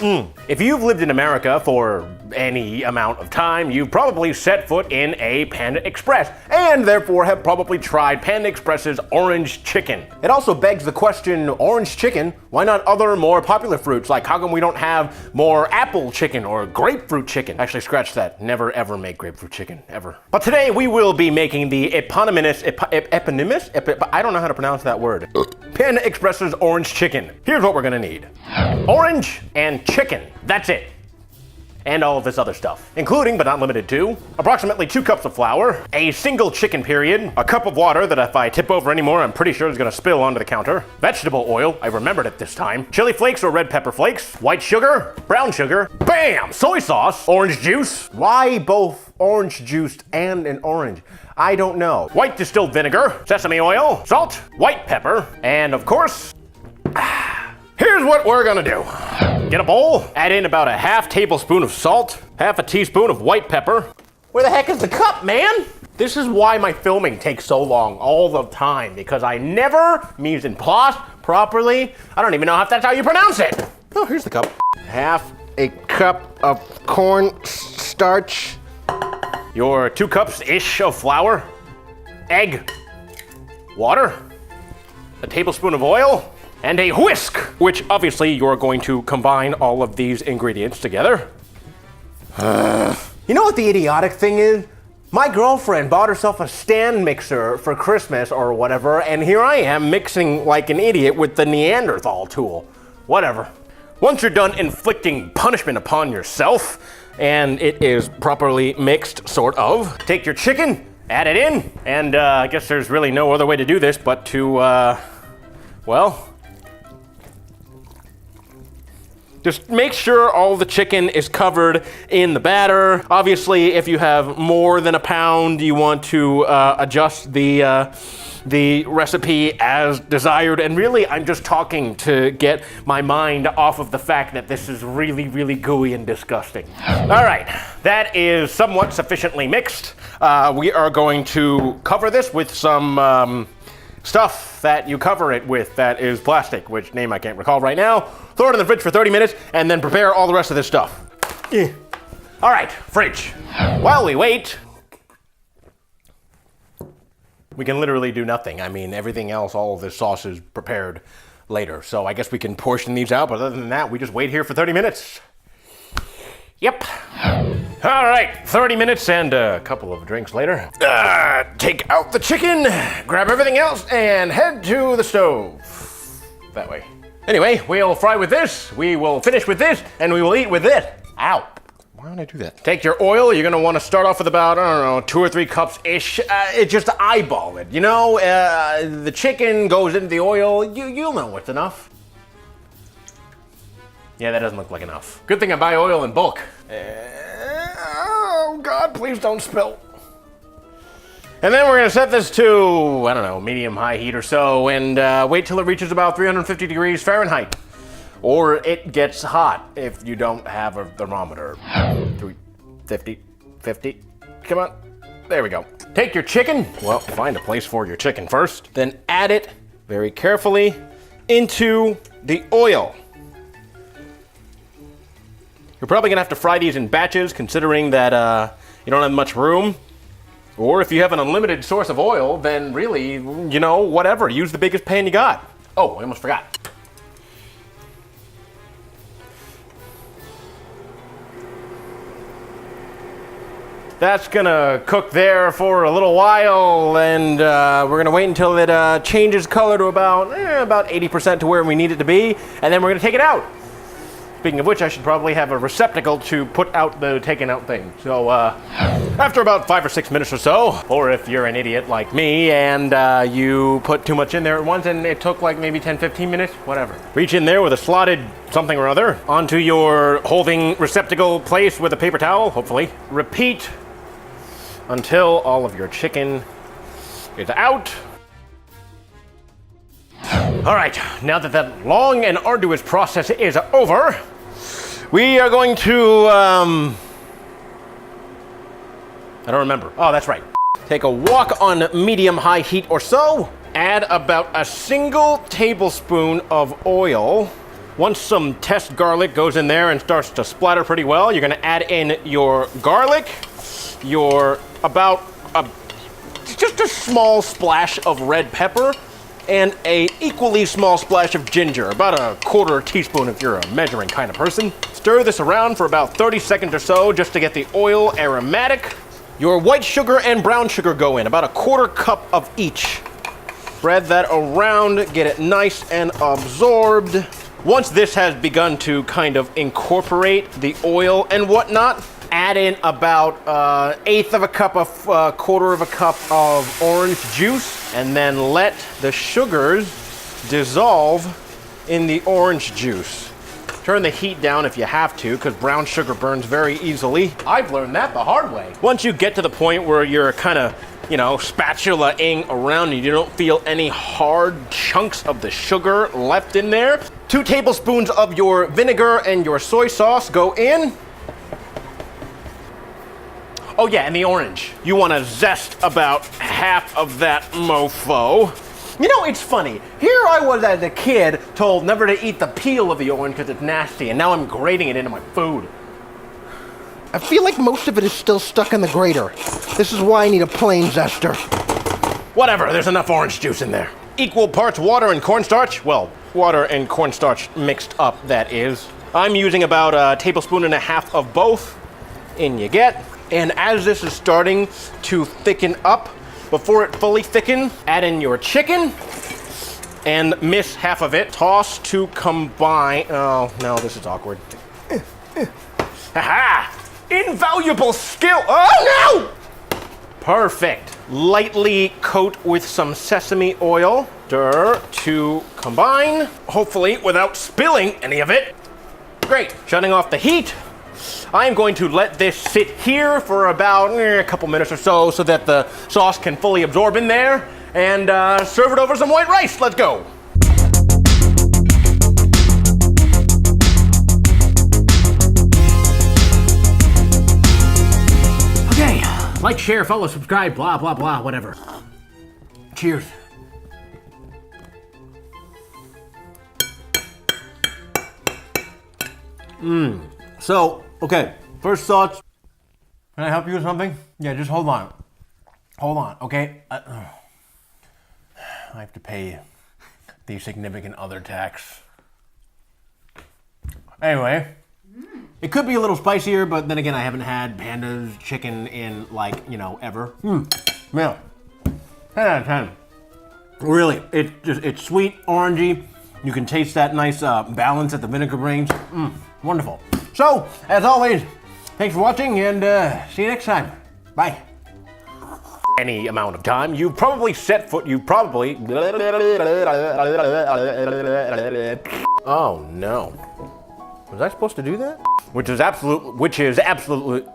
If you've lived in America for any amount of time, you've probably set foot in a Panda Express, and therefore have probably tried Panda Express's orange chicken. It also begs the question, orange chicken? Why not other more popular fruits? Like, how come we don't have more apple chicken or grapefruit chicken? Actually, scratch that. Never ever make grapefruit chicken, ever. But today we will be making the eponymous, I don't know how to pronounce that word. Panda Express's orange chicken. Here's what we're gonna need. Orange and chicken. That's it. And all of this other stuff, including, but not limited to, approximately 2 cups of flour, a single chicken period, a cup of water that if I tip over anymore, I'm pretty sure is gonna spill onto the counter, vegetable oil, I remembered it this time, chili flakes or red pepper flakes, white sugar, brown sugar, bam, soy sauce, orange juice. Why both orange juiced and an orange? I don't know. White distilled vinegar, sesame oil, salt, white pepper, and of course, here's what we're gonna do. Get a bowl, add in about a half tablespoon of salt, half a teaspoon of white pepper. Where the heck is the cup, man? This is why my filming takes so long all the time, because I never mise en place properly. I don't even know if that's how you pronounce it. Oh, here's the cup. Half a cup of corn starch. Your 2 cups-ish of flour, egg, water, a tablespoon of oil, and a whisk, which obviously you're going to combine all of these ingredients together. You know what the idiotic thing is? My girlfriend bought herself a stand mixer for Christmas or whatever, and here I am mixing like an idiot with the Neanderthal tool. Whatever. Once you're done inflicting punishment upon yourself, and it is properly mixed, sort of, take your chicken, add it in, and I guess there's really no other way to do this but to, well, just make sure all the chicken is covered in the batter. Obviously, if you have more than a pound, you want to adjust the recipe as desired. And really, I'm just talking to get my mind off of the fact that this is really, really gooey and disgusting. All right, that is somewhat sufficiently mixed. We are going to cover this with some stuff that you cover it with that is plastic, which name I can't recall right now. Throw it in the fridge for 30 minutes and then prepare all the rest of this stuff. All right, fridge. While we wait, we can literally do nothing. I mean, everything else, all of this sauce is prepared later. So I guess we can portion these out, but other than that, we just wait here for 30 minutes. Yep. All right, 30 minutes and a couple of drinks later. Take out the chicken, grab everything else, and head to the stove. That way. Anyway, we'll fry with this, we will finish with this, and we will eat with it. Ow. Why don't I do that? Take your oil, you're gonna wanna start off with about, I don't know, 2 or 3 cups-ish. Just eyeball it, you know? The chicken goes into the oil, you'll know what's enough. Yeah, that doesn't look like enough. Good thing I buy oil in bulk. Oh God, please don't spill. And then we're gonna set this to, I don't know, medium-high heat or so, and wait till it reaches about 350 degrees Fahrenheit. Or it gets hot if you don't have a thermometer. 50, come on, there we go. Take your chicken, well, find a place for your chicken first, then add it very carefully into the oil. You're probably gonna have to fry these in batches, considering that you don't have much room. Or if you have an unlimited source of oil, then really, you know, whatever, use the biggest pan you got. Oh, I almost forgot. That's gonna cook there for a little while, and we're gonna wait until it changes color to about 80% to where we need it to be, and then we're gonna take it out. Speaking of which, I should probably have a receptacle to put out the taken out thing. So after about 5 or 6 minutes or so, or if you're an idiot like me and you put too much in there at once and it took like maybe 10-15 minutes, whatever. Reach in there with a slotted something or other onto your holding receptacle place with a paper towel, hopefully. Repeat until all of your chicken is out. All right, now that that long and arduous process is over, we are going to, I don't remember. Oh, that's right. Take a wok on medium-high heat or so. Add about a single tablespoon of oil Once some test garlic goes in there and starts to splatter pretty well, you're gonna add in your garlic, just a small splash of red pepper, and a equally small splash of ginger, about a quarter teaspoon if you're a measuring kind of person. Stir this around for about 30 seconds or so just to get the oil aromatic. Your white sugar and brown sugar go in, about a quarter cup of each. Spread that around, get it nice and absorbed. Once this has begun to kind of incorporate the oil and whatnot, add in about eighth of a cup of quarter of a cup of orange juice, and then let the sugars dissolve in the orange juice. Turn the heat down if you have to, because brown sugar burns very easily. I've learned that the hard way. Once you get to the point where you're kind of, spatula-ing around and you don't feel any hard chunks of the sugar left in there, 2 tablespoons of your vinegar and your soy sauce go in. Oh yeah, and the orange. You want to zest about half of that mofo. It's funny. Here I was as a kid told never to eat the peel of the orange because it's nasty, and now I'm grating it into my food. I feel like most of it is still stuck in the grater. This is why I need a plain zester. Whatever, there's enough orange juice in there. Equal parts water and cornstarch. Well, water and cornstarch mixed up, that is. I'm using about a tablespoon and a half of both. In you get. And as this is starting to thicken up, before it fully thickens, add in your chicken and miss half of it. Toss to combine. Oh, no, this is awkward. Ha-ha! Invaluable skill. Oh, no! Perfect. Lightly coat with some sesame oil. Stir to combine, hopefully without spilling any of it. Great. Shutting off the heat. I'm going to let this sit here for about a couple minutes or so that the sauce can fully absorb in there, and serve it over some white rice. Let's go. Okay, like, share, follow, subscribe, blah, blah, blah, whatever. Cheers. So, okay, first thoughts. Can I help you with something? Yeah, just hold on. Hold on, okay? I have to pay the significant other tax. Anyway, it could be a little spicier, but then again, I haven't had Panda's chicken in, ever. Yeah, 10 out of 10. Really, it's sweet, orangey. You can taste that nice balance that the vinegar brings. Wonderful. So, as always, thanks for watching, and see you next time. Bye. Any amount of time, you've probably set foot, Oh no. Was I supposed to do that? Which is absolute